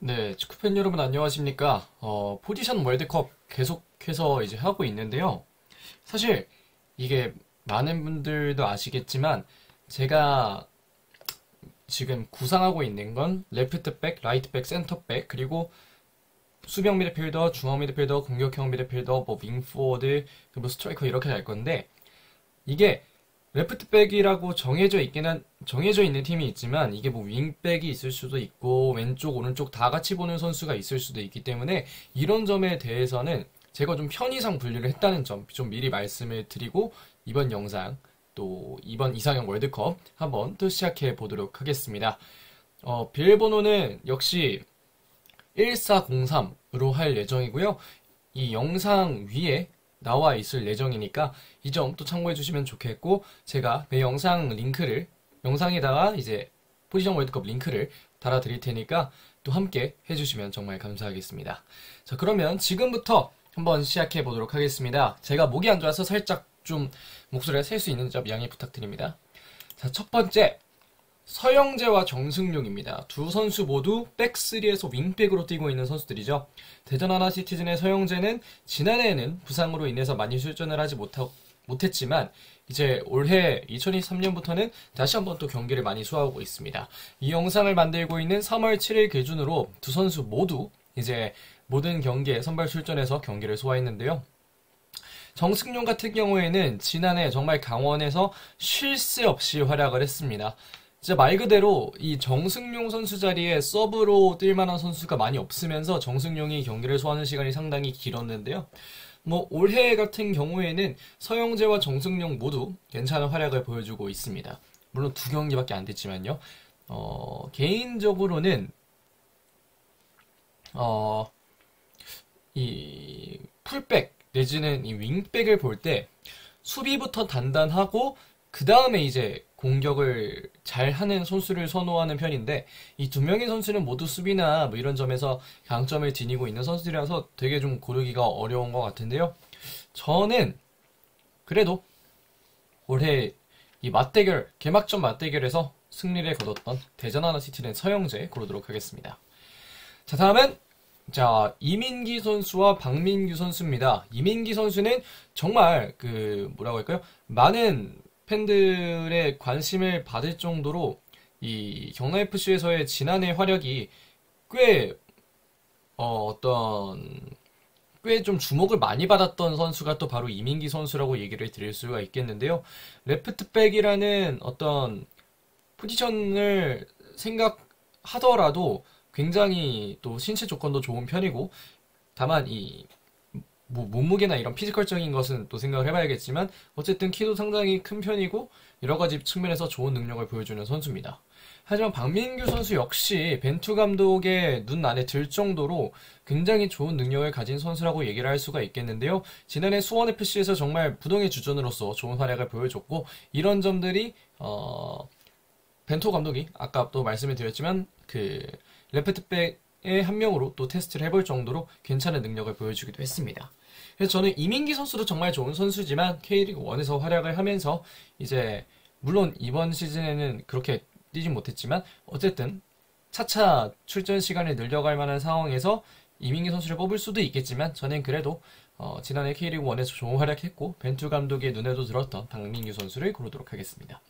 네, 축구팬 여러분 안녕하십니까? 포지션 월드컵 계속해서 이제 하고 있는데요. 사실 이게 많은 분들도 아시겠지만 제가 지금 구상하고 있는 건 레프트백, 라이트백, 센터백, 그리고 수비형 미드필더, 중앙 미드필더, 공격형 미드필더, 뭐 윙포워드, 그리고 스트라이커 이렇게 갈 건데 이게 레프트백이라고 정해져 있는 팀이 있지만 이게 뭐 윙백이 있을 수도 있고 왼쪽 오른쪽 다 같이 보는 선수가 있을 수도 있기 때문에 이런 점에 대해서는 제가 좀 편의상 분류를 했다는 점 좀 미리 말씀을 드리고 이번 영상 또 이번 이상형 월드컵 한번 또 시작해 보도록 하겠습니다. 비밀번호는 역시 1403으로 할 예정이고요. 이 영상 위에 나와 있을 예정이니까 이 점 또 참고해 주시면 좋겠고 제가 내 영상에다가 이제 포지션 월드컵 링크를 달아 드릴 테니까 또 함께 해주시면 정말 감사하겠습니다. 자, 그러면 지금부터 한번 시작해 보도록 하겠습니다. 제가 목이 안 좋아서 살짝 좀 목소리가 셀 수 있는 점 양해 부탁드립니다. 자, 첫 번째 서영재와 정승용입니다. 두 선수 모두 백3에서 윙백으로 뛰고 있는 선수들이죠. 대전 하나시티즌의 서영재는 지난해에는 부상으로 인해서 많이 출전을 하지 못했지만 이제 올해 2023년부터는 다시 한번 또 경기를 많이 소화하고 있습니다. 이 영상을 만들고 있는 3월 7일 기준으로 두 선수 모두 이제 모든 경기에 선발 출전해서 경기를 소화했는데요. 정승용 같은 경우에는 지난해 정말 강원에서 쉴 새 없이 활약을 했습니다. 진짜 말 그대로 이 정승용 선수 자리에 서브로 뛸 만한 선수가 많이 없으면서 정승용이 경기를 소화하는 시간이 상당히 길었는데요. 뭐 올해 같은 경우에는 서영재와 정승용 모두 괜찮은 활약을 보여주고 있습니다. 물론 두 경기밖에 안 됐지만요. 개인적으로는 어, 이 풀백 내지는 이 윙백을 볼 때 수비부터 단단하고 그 다음에 이제 공격을 잘 하는 선수를 선호하는 편인데 이 두 명의 선수는 모두 수비나 뭐 이런 점에서 강점을 지니고 있는 선수들이라서 되게 좀 고르기가 어려운 것 같은데요. 저는 그래도 올해 이 개막전 맞대결에서 승리를 거뒀던 대전 하나시티는 서영재 고르도록 하겠습니다. 자, 다음은 이민기 선수와 박민규 선수입니다. 이민기 선수는 정말 뭐라고 할까요? 많은 팬들의 관심을 받을 정도로 이 경남FC에서의 지난해 활약이 꽤 꽤 좀 주목을 많이 받았던 선수가 또 바로 이민기 선수라고 얘기를 드릴 수가 있겠는데요. 레프트백이라는 어떤 포지션을 생각하더라도 굉장히 또 신체 조건도 좋은 편이고 다만 뭐 몸무게나 이런 피지컬적인 것은 또 생각을 해봐야겠지만 어쨌든 키도 상당히 큰 편이고 여러 가지 측면에서 좋은 능력을 보여주는 선수입니다. 하지만 박민규 선수 역시 벤투 감독의 눈 안에 들 정도로 굉장히 좋은 능력을 가진 선수라고 얘기를 할 수가 있겠는데요. 지난해 수원FC에서 정말 부동의 주전으로서 좋은 활약을 보여줬고 이런 점들이 벤투 감독이 아까 또 말씀을 드렸지만 레프트백의 한 명으로 또 테스트를 해볼 정도로 괜찮은 능력을 보여주기도 했습니다. 그래서 저는 이민기 선수도 정말 좋은 선수지만 K리그 1에서 활약을 하면서 이제 물론 이번 시즌에는 그렇게 뛰진 못했지만 어쨌든 차차 출전 시간을 늘려갈 만한 상황에서 이민기 선수를 뽑을 수도 있겠지만 저는 그래도 지난해 K리그 1에서 좋은 활약했고 벤투 감독의 눈에도 들었던 박민규 선수를 고르도록 하겠습니다.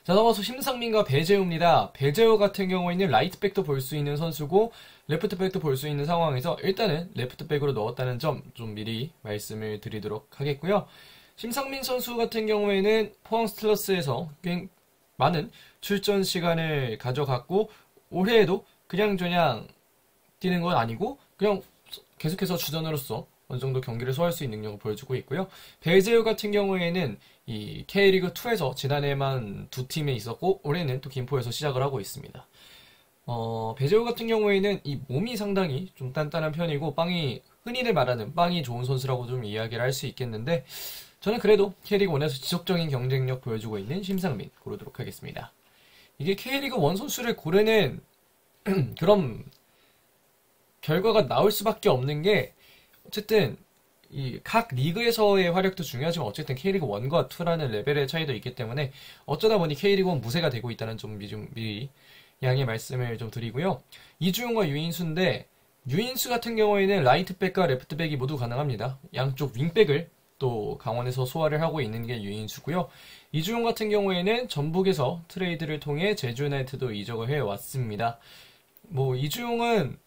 자, 넘어서 심상민과 배재우입니다. 배재우 같은 경우에는 라이트백도 볼 수 있는 선수고 레프트백도 볼 수 있는 상황에서 일단은 레프트백으로 넣었다는 점 좀 미리 말씀을 드리도록 하겠고요. 심상민 선수 같은 경우에는 포항 스틸러스에서 꽤 많은 출전 시간을 가져갔고 올해에도 그냥저냥 뛰는 건 아니고 그냥 계속해서 주전으로서 어느 정도 경기를 소화할 수 있는 능력을 보여주고 있고요. 배재우 같은 경우에는 이 K리그2에서 지난해만 두 팀에 있었고 올해는 또 김포에서 시작을 하고 있습니다. 배재우 같은 경우에는 이 몸이 상당히 좀 단단한 편이고 흔히들 말하는 빵이 좋은 선수라고 좀 이야기를 할 수 있겠는데 저는 그래도 K리그1에서 지속적인 경쟁력 보여주고 있는 심상민 고르도록 하겠습니다. 이게 K리그1 선수를 고르는 그런 결과가 나올 수밖에 없는 게 어쨌든 이 각 리그에서의 활약도 중요하지만 어쨌든 K리그 1과 2라는 레벨의 차이도 있기 때문에 어쩌다 보니 K리그 1 무쇠가 되고 있다는 점 미리 양해 말씀을 좀 드리고요. 이주용과 유인수인데 유인수 같은 경우에는 라이트백과 레프트백이 모두 가능합니다. 양쪽 윙백을 또 강원에서 소화를 하고 있는 게 유인수고요. 이주용 같은 경우에는 전북에서 트레이드를 통해 제주 유나이티드로 이적을 해왔습니다. 뭐 이주용은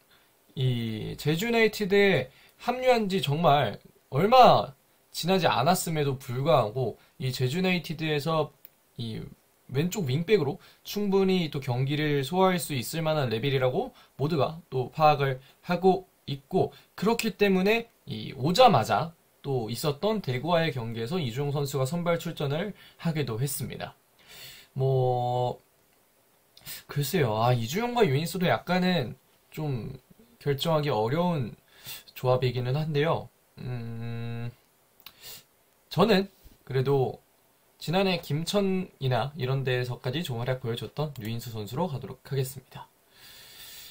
이 제주 유나이티드에 합류한 지 정말 얼마 지나지 않았음에도 불구하고 이 제주 유나이티드에서 이 왼쪽 윙백으로 충분히 또 경기를 소화할 수 있을 만한 레벨이라고 모두가 또 파악을 하고 있고, 그렇기 때문에 이 오자마자 또 있었던 대구와의 경기에서 이주용 선수가 선발 출전을 하기도 했습니다. 뭐 글쎄요, 이주용과 유인수도 약간은 좀 결정하기 어려운 조합이기는 한데요. 저는 그래도 지난해 김천이나 이런 데에서까지 좋은 활약 보여줬던 유인수 선수로 가도록 하겠습니다.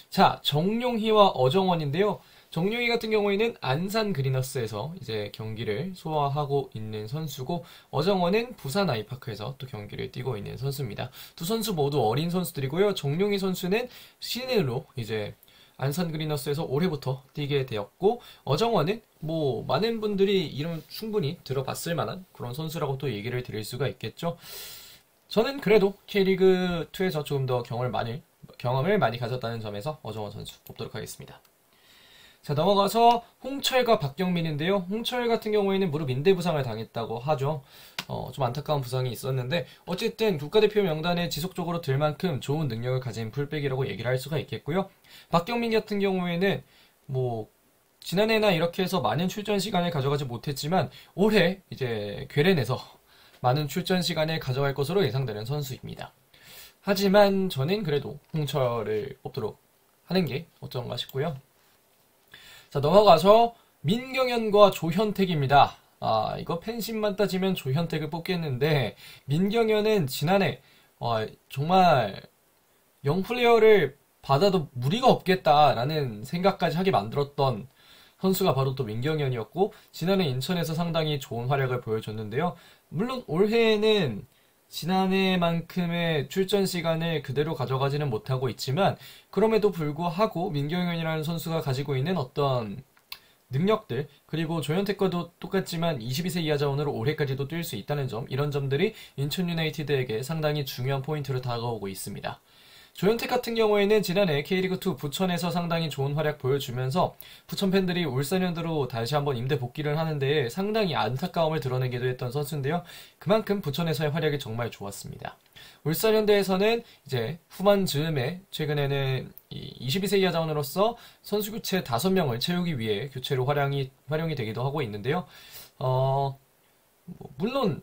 자, 정용희와 어정원인데요. 정용희 같은 경우에는 안산 그리너스에서 이제 경기를 소화하고 있는 선수고, 어정원은 부산 아이파크에서 또 경기를 뛰고 있는 선수입니다. 두 선수 모두 어린 선수들이고요. 정용희 선수는 신인으로 이제 안산 그리너스에서 올해부터 뛰게 되었고, 어정원은 뭐 많은 분들이 이름 충분히 들어봤을 만한 그런 선수라고 또 얘기를 드릴 수가 있겠죠. 저는 그래도 K리그2에서 조금 더 경험을 많이 가졌다는 점에서 어정원 선수 뽑도록 하겠습니다. 자, 넘어가서 홍철과 박경민인데요. 홍철 같은 경우에는 무릎 인대 부상을 당했다고 하죠. 좀 안타까운 부상이 있었는데 어쨌든 국가대표 명단에 지속적으로 들 만큼 좋은 능력을 가진 풀백이라고 얘기를 할 수가 있겠고요. 박경민 같은 경우에는 뭐 지난해나 이렇게 해서 많은 출전 시간을 가져가지 못했지만 올해 이제 괴렌에서 많은 출전 시간을 가져갈 것으로 예상되는 선수입니다. 하지만 저는 그래도 홍철을 뽑도록 하는 게 어떤가 싶고요. 자, 넘어가서 민경현과 조현택입니다. 이거 팬심만 따지면 조현택을 뽑겠는데, 민경현은 지난해 정말 영플레이어를 받아도 무리가 없겠다라는 생각까지 하게 만들었던 선수가 바로 또 민경현이었고, 지난해 인천에서 상당히 좋은 활약을 보여줬는데요. 물론 올해는 지난해만큼의 출전 시간을 그대로 가져가지는 못하고 있지만, 그럼에도 불구하고 민경현이라는 선수가 가지고 있는 어떤 능력들, 그리고 조현택과도 똑같지만 22세 이하 자원으로 올해까지도 뛸 수 있다는 점, 이런 점들이 인천 유나이티드에게 상당히 중요한 포인트로 다가오고 있습니다. 조현택 같은 경우에는 지난해 K리그2 부천에서 상당히 좋은 활약 보여주면서 부천 팬들이 울산현대로 다시 한번 임대 복귀를 하는데 상당히 안타까움을 드러내기도 했던 선수인데요. 그만큼 부천에서의 활약이 정말 좋았습니다. 울산현대에서는 이제 후반 즈음에 최근에는 22세 이하 자원으로서 선수 교체 5명을 채우기 위해 교체로 활용이 되기도 하고 있는데요. 물론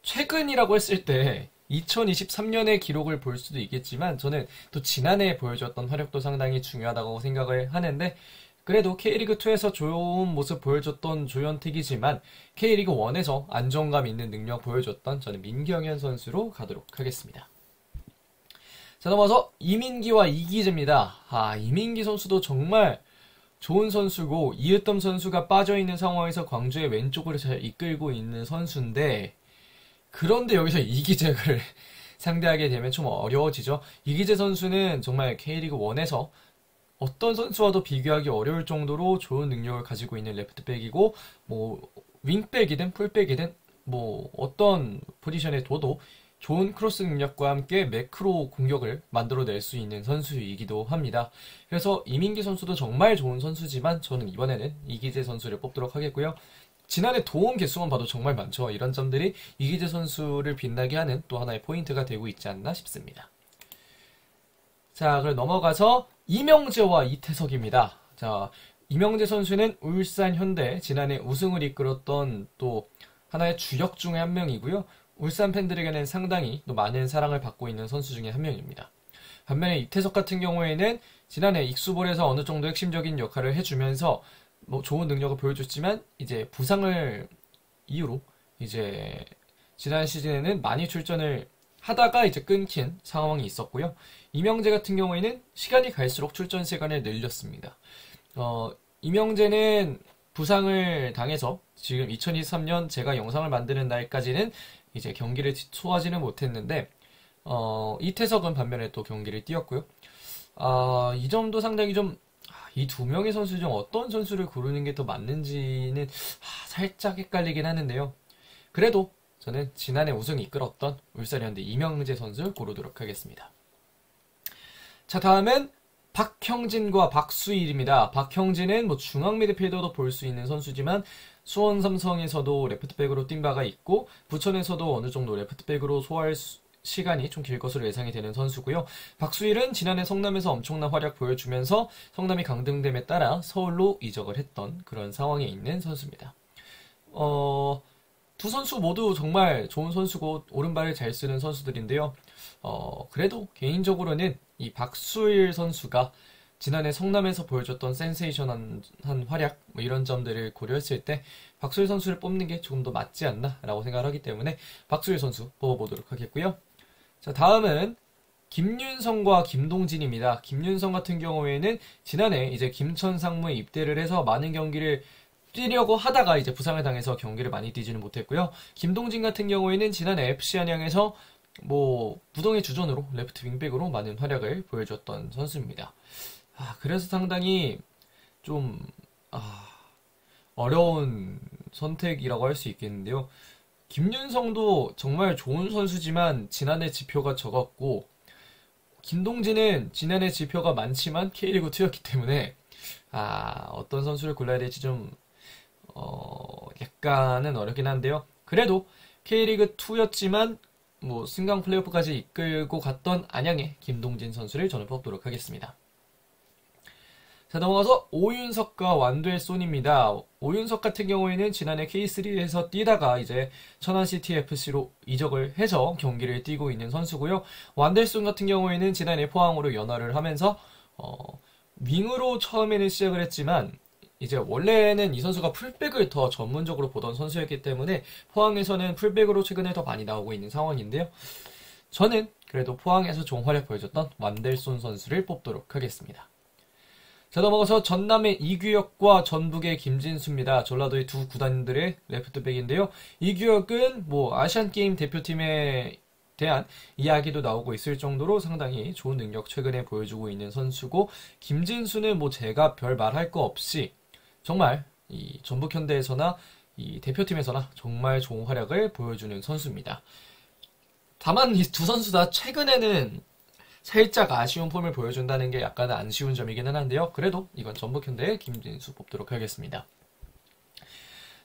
최근이라고 했을 때 2023년의 기록을 볼 수도 있겠지만 저는 또 지난해 보여줬던 활약도 상당히 중요하다고 생각을 하는데, 그래도 K리그2에서 좋은 모습 보여줬던 조현택이지만 K리그1에서 안정감 있는 능력 보여줬던 저는 민경현 선수로 가도록 하겠습니다. 자, 넘어서 이민기와 이기재입니다. 이민기 선수도 정말 좋은 선수고, 이으뜸 선수가 빠져있는 상황에서 광주의 왼쪽으로 잘 이끌고 있는 선수인데, 그런데 여기서 이기재를 상대하게 되면 좀 어려워지죠. 이기재 선수는 정말 K리그1에서 어떤 선수와도 비교하기 어려울 정도로 좋은 능력을 가지고 있는 레프트백이고, 뭐 윙백이든 풀백이든 뭐 어떤 포지션에 둬도 좋은 크로스 능력과 함께 매크로 공격을 만들어낼 수 있는 선수이기도 합니다. 그래서 이민기 선수도 정말 좋은 선수지만 저는 이번에는 이기재 선수를 뽑도록 하겠고요. 지난해 도움 개수만 봐도 정말 많죠. 이런 점들이 이기재 선수를 빛나게 하는 또 하나의 포인트가 되고 있지 않나 싶습니다. 자, 그럼 넘어가서 이명재와 이태석입니다. 자, 이명재 선수는 울산 현대 지난해 우승을 이끌었던 또 하나의 주역 중에 한 명이고요. 울산 팬들에게는 상당히 또 많은 사랑을 받고 있는 선수 중에 한 명입니다. 반면에 이태석 같은 경우에는 지난해 익수볼에서 어느 정도 핵심적인 역할을 해주면서 뭐 좋은 능력을 보여줬지만 이제 부상을 이유로 이제 지난 시즌에는 많이 출전을 하다가 이제 끊긴 상황이 있었고요. 이명재 같은 경우에는 시간이 갈수록 출전 시간을 늘렸습니다. 이명재는 부상을 당해서 지금 2023년 제가 영상을 만드는 날까지는 이제 경기를 소화하지는 못했는데 이태석은 반면에 또 경기를 뛰었고요. 이 점도 상당히 좀, 이 두 명의 선수 중 어떤 선수를 고르는 게 더 맞는지는 살짝 헷갈리긴 하는데요. 그래도 저는 지난해 우승 이끌었던 울산현대 이명재 선수 고르도록 하겠습니다. 자, 다음은 박형진과 박수일입니다. 박형진은 뭐 중앙 미드필더도 볼 수 있는 선수지만 수원 삼성에서도 레프트백으로 뛴 바가 있고 부천에서도 어느 정도 레프트백으로 소화할 시간이 좀 길 것으로 예상이 되는 선수고요. 박수일은 지난해 성남에서 엄청난 활약 보여주면서 성남이 강등됨에 따라 서울로 이적을 했던 그런 상황에 있는 선수입니다. 두 선수 모두 정말 좋은 선수고 오른발을 잘 쓰는 선수들인데요. 그래도 개인적으로는 이 박수일 선수가 지난해 성남에서 보여줬던 센세이션한 활약 뭐 이런 점들을 고려했을 때 박수일 선수를 뽑는 게 조금 더 맞지 않나 라고 생각을 하기 때문에 박수일 선수 뽑아보도록 하겠고요. 자, 다음은 김윤성과 김동진입니다. 김윤성 같은 경우에는 지난해 이제 김천 상무에 입대를 해서 많은 경기를 뛰려고 하다가 이제 부상을 당해서 경기를 많이 뛰지는 못했고요. 김동진 같은 경우에는 지난해 FC 안양에서 뭐 부동의 주전으로 레프트 윙백으로 많은 활약을 보여줬던 선수입니다. 그래서 상당히 좀 어려운 선택이라고 할 수 있겠는데요. 김윤성도 정말 좋은 선수지만 지난해 지표가 적었고 김동진은 지난해 지표가 많지만 K리그2였기 때문에 어떤 선수를 골라야 될지 좀 약간은 어렵긴 한데요. 그래도 K리그2였지만 뭐 승강 플레이오프까지 이끌고 갔던 안양의 김동진 선수를 저는 뽑도록 하겠습니다. 자, 넘어가서 오윤석과 완델손입니다. 오윤석 같은 경우에는 지난해 K3에서 뛰다가 이제 천안시티 FC로 이적을 해서 경기를 뛰고 있는 선수고요. 완델손 같은 경우에는 지난해 포항으로 연화를 하면서 윙으로 처음에는 시작을 했지만 이제 원래는 이 선수가 풀백을 더 전문적으로 보던 선수였기 때문에 포항에서는 풀백으로 최근에 더 많이 나오고 있는 상황인데요. 저는 그래도 포항에서 좋은 활약 보여줬던 완델손 선수를 뽑도록 하겠습니다. 자, 넘어가서 전남의 이규혁과 전북의 김진수입니다. 전라도의 두 구단들의 레프트백인데요. 이규혁은 뭐 아시안게임 대표팀에 대한 이야기도 나오고 있을 정도로 상당히 좋은 능력 최근에 보여주고 있는 선수고, 김진수는 뭐 제가 별 말할 거 없이 정말 이 전북현대에서나 이 대표팀에서나 정말 좋은 활약을 보여주는 선수입니다. 다만 이 두 선수 다 최근에는 살짝 아쉬운 폼을 보여준다는 게 약간 아쉬운 점이기는 한데요. 그래도 이건 전북현대의 김진수 뽑도록 하겠습니다.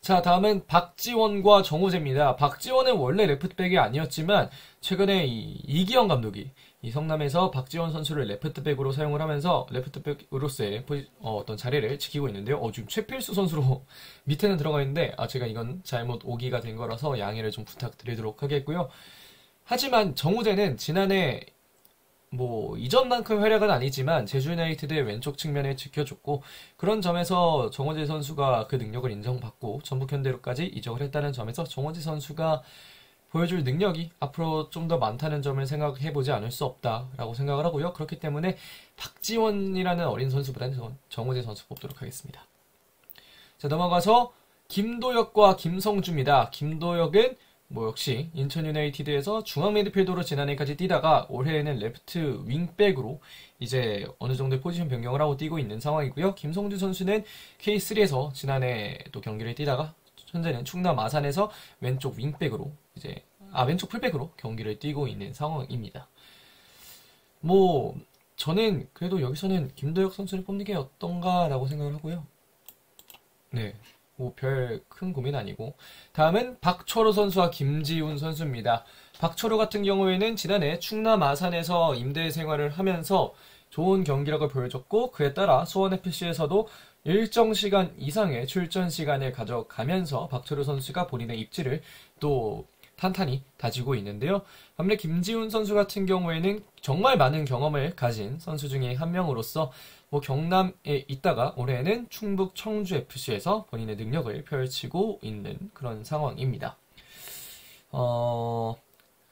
자, 다음은 박지원과 정우재입니다. 박지원은 원래 레프트백이 아니었지만 최근에 이기영 감독이 이 성남에서 박지원 선수를 레프트백으로 사용을 하면서 레프트백으로서의 어떤 자리를 지키고 있는데요. 지금 최필수 선수로 밑에는 들어가 있는데 제가 이건 잘못 오기가 된 거라서 양해를 좀 부탁드리도록 하겠고요. 하지만 정우재는 지난해 뭐 이전만큼 활약은 아니지만 제주 유나이티드의 왼쪽 측면을 지켜줬고, 그런 점에서 정호재 선수가 그 능력을 인정받고 전북현대로까지 이적을 했다는 점에서 정호재 선수가 보여줄 능력이 앞으로 좀 더 많다는 점을 생각해보지 않을 수 없다라고 생각을 하고요. 그렇기 때문에 박지원이라는 어린 선수보다는 정호재 선수 뽑도록 하겠습니다. 자, 넘어가서 김도혁과 김성주입니다. 김도혁은 뭐 역시 인천 유나이티드에서 중앙 미드필더로 지난해까지 뛰다가 올해에는 레프트 윙백으로 이제 어느 정도 포지션 변경을 하고 뛰고 있는 상황이고요. 김성주 선수는 K3에서 지난해 또 경기를 뛰다가 현재는 충남 아산에서 왼쪽 윙백으로 왼쪽 풀백으로 경기를 뛰고 있는 상황입니다. 뭐 저는 그래도 여기서는 김도혁 선수를 뽑는 게 어떤가라고 생각을 하고요. 네. 뭐 별 큰 고민 아니고, 다음은 박철호 선수와 김지훈 선수입니다. 박철호 같은 경우에는 지난해 충남 아산에서 임대 생활을 하면서 좋은 경기력을 보여줬고, 그에 따라 수원FC에서도 일정 시간 이상의 출전 시간을 가져가면서 박철호 선수가 본인의 입지를 또 탄탄히 다지고 있는데요. 반면에 김지훈 선수 같은 경우에는 정말 많은 경험을 가진 선수 중에 한 명으로서 뭐 경남에 있다가 올해는 충북 청주FC에서 본인의 능력을 펼치고 있는 그런 상황입니다.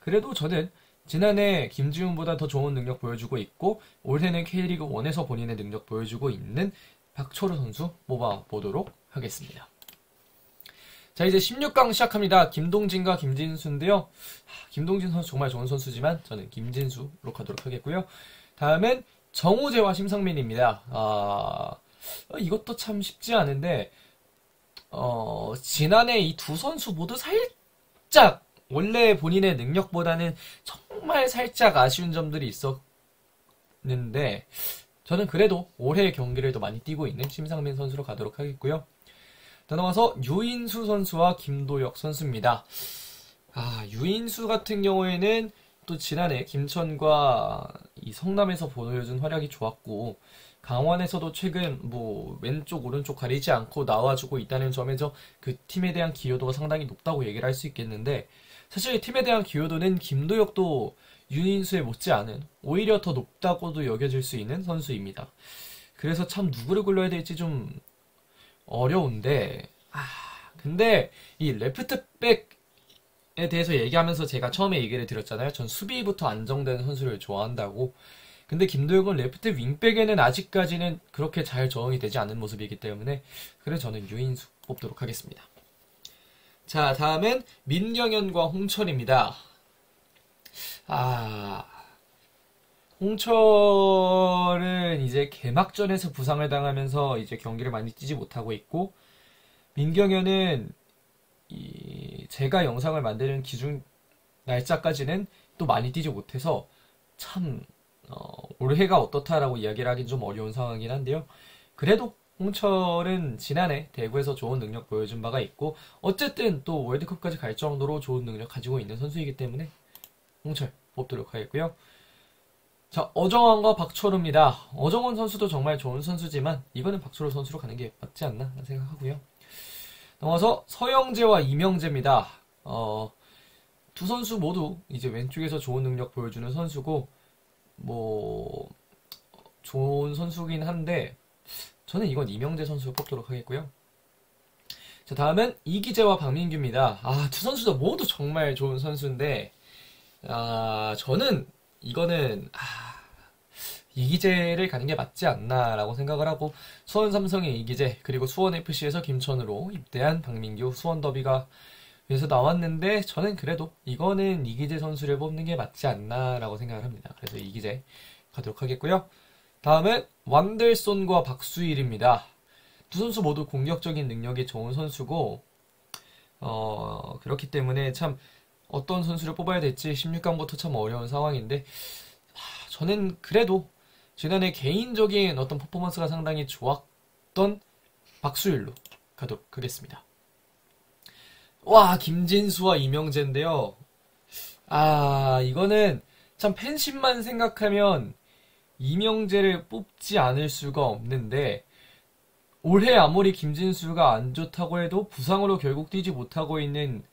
그래도 저는 지난해 김지훈보다 더 좋은 능력 보여주고 있고 올해는 K리그1에서 본인의 능력 보여주고 있는 박철호 선수 뽑아보도록 하겠습니다. 자, 이제 16강 시작합니다. 김동진과 김진수인데요. 김동진 선수 정말 좋은 선수지만 저는 김진수로 가도록 하겠고요. 다음은 정우재와 심상민입니다. 이것도 참 쉽지 않은데 지난해 이 두 선수 모두 살짝 원래 본인의 능력보다는 정말 살짝 아쉬운 점들이 있었는데 저는 그래도 올해 경기를 더 많이 뛰고 있는 심상민 선수로 가도록 하겠고요. 넘어가서 유인수 선수와 김도혁 선수입니다. 유인수 같은 경우에는 또 지난해 김천과 이 성남에서 보여준 활약이 좋았고 강원에서도 최근 뭐 왼쪽 오른쪽 가리지 않고 나와주고 있다는 점에서 그 팀에 대한 기여도가 상당히 높다고 얘기를 할 수 있겠는데 사실 팀에 대한 기여도는 김도혁도 유인수에 못지않은 오히려 더 높다고도 여겨질 수 있는 선수입니다. 그래서 참 누구를 골라야 될지 좀 어려운데 근데 이 레프트백에 대해서 얘기하면서 제가 처음에 얘기를 드렸잖아요. 전 수비부터 안정된 선수를 좋아한다고. 근데 김도혁은 레프트 윙백에는 아직까지는 그렇게 잘 적응이 되지 않는 모습이기 때문에 그래서 저는 유인수 뽑도록 하겠습니다. 자, 다음은 민경현과 홍철입니다. 홍철은 이제 개막전에서 부상을 당하면서 이제 경기를 많이 뛰지 못하고 있고 민경현은 제가 영상을 만드는 기준 날짜까지는 또 많이 뛰지 못해서 참 올해가 어떻다라고 이야기를 하긴 좀 어려운 상황이긴 한데요. 그래도 홍철은 지난해 대구에서 좋은 능력 보여준 바가 있고 어쨌든 또 월드컵까지 갈 정도로 좋은 능력 가지고 있는 선수이기 때문에 홍철 뽑도록 하겠고요. 자, 어정원과 박철우입니다. 어정원 선수도 정말 좋은 선수지만 이거는 박철우 선수로 가는 게 맞지 않나 생각하고요. 넘어서 서영재와 이명재입니다. 두 선수 모두 이제 왼쪽에서 좋은 능력 보여주는 선수고 좋은 선수긴 한데 저는 이건 이명재 선수 뽑도록 하겠고요. 자, 다음은 이기재와 박민규입니다. 두 선수도 모두 정말 좋은 선수인데 저는 이거는 이기재를 가는 게 맞지 않나라고 생각을 하고 수원 삼성의 이기재 그리고 수원 FC에서 김천으로 입대한 박민규 수원 더비가 여기서 나왔는데 저는 그래도 이거는 이기재 선수를 뽑는 게 맞지 않나라고 생각을 합니다. 그래서 이기재 가도록 하겠고요. 다음은 완델손과 박수일입니다. 두 선수 모두 공격적인 능력이 좋은 선수고 그렇기 때문에 참 어떤 선수를 뽑아야 될지 16강부터 참 어려운 상황인데 저는 그래도 지난해 개인적인 어떤 퍼포먼스가 상당히 좋았던 박수일로 가도록 하겠습니다. 김진수와 이명재인데요. 이거는 참 팬심만 생각하면 이명재를 뽑지 않을 수가 없는데 올해 아무리 김진수가 안 좋다고 해도 부상으로 결국 뛰지 못하고 있는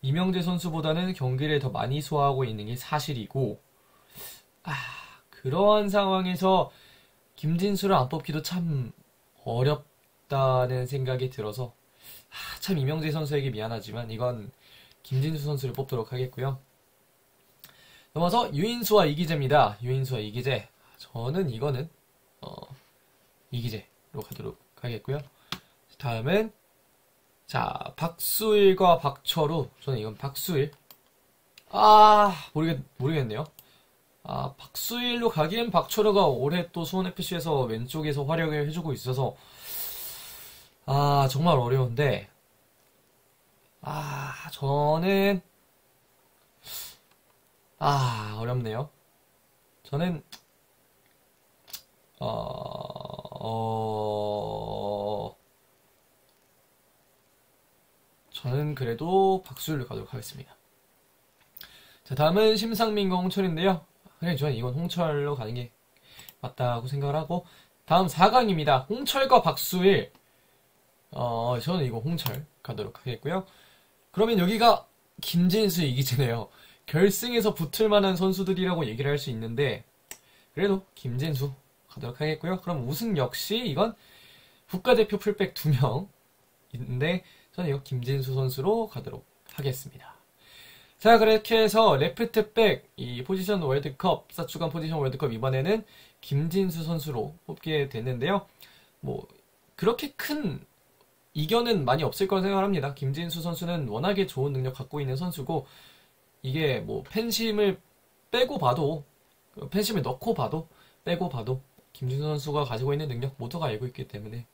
이명재 선수보다는 경기를 더 많이 소화하고 있는 게 사실이고 그러한 상황에서 김진수를 안 뽑기도 참 어렵다는 생각이 들어서 참 이명재 선수에게 미안하지만 이건 김진수 선수를 뽑도록 하겠고요. 넘어서 유인수와 이기재입니다. 유인수와 이기재 저는 이거는 이기재로 가도록 하겠고요. 다음은 박수일과 박철우 저는 이건 박수일 모르겠네요. 박수일로 가기엔 박철우가 올해 또 수원FC에서 왼쪽에서 활약을 해주고 있어서 정말 어려운데 저는 어렵네요. 저는 저는 그래도 박수일로 가도록 하겠습니다. 자, 다음은 심상민과 홍철인데요. 그냥 저는 이건 홍철로 가는 게 맞다고 생각을 하고 다음 4강입니다. 홍철과 박수일 저는 이거 홍철 가도록 하겠고요. 그러면 여기가 김진수 이기재네요. 결승에서 붙을 만한 선수들이라고 얘기를 할 수 있는데 그래도 김진수 가도록 하겠고요. 그럼 우승 역시 이건 국가대표 풀백 2명인데 저는 이거 김진수 선수로 가도록 하겠습니다. 자, 그렇게 해서 레프트백 이 포지션 월드컵 4주간 포지션 월드컵 이번에는 김진수 선수로 뽑게 됐는데요. 그렇게 큰 이견은 많이 없을 거라 생각합니다. 김진수 선수는 워낙에 좋은 능력 갖고 있는 선수고 이게 뭐 팬심을 빼고 봐도 팬심을 넣고 봐도 빼고 봐도 김진수 선수가 가지고 있는 능력 모두가 알고 있기 때문에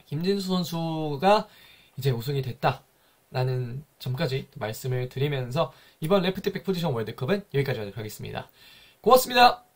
김진수 선수가 이제 우승이 됐다라는 점까지 말씀을 드리면서 이번 레프트백 포지션 월드컵은 여기까지 하도록 하겠습니다. 고맙습니다.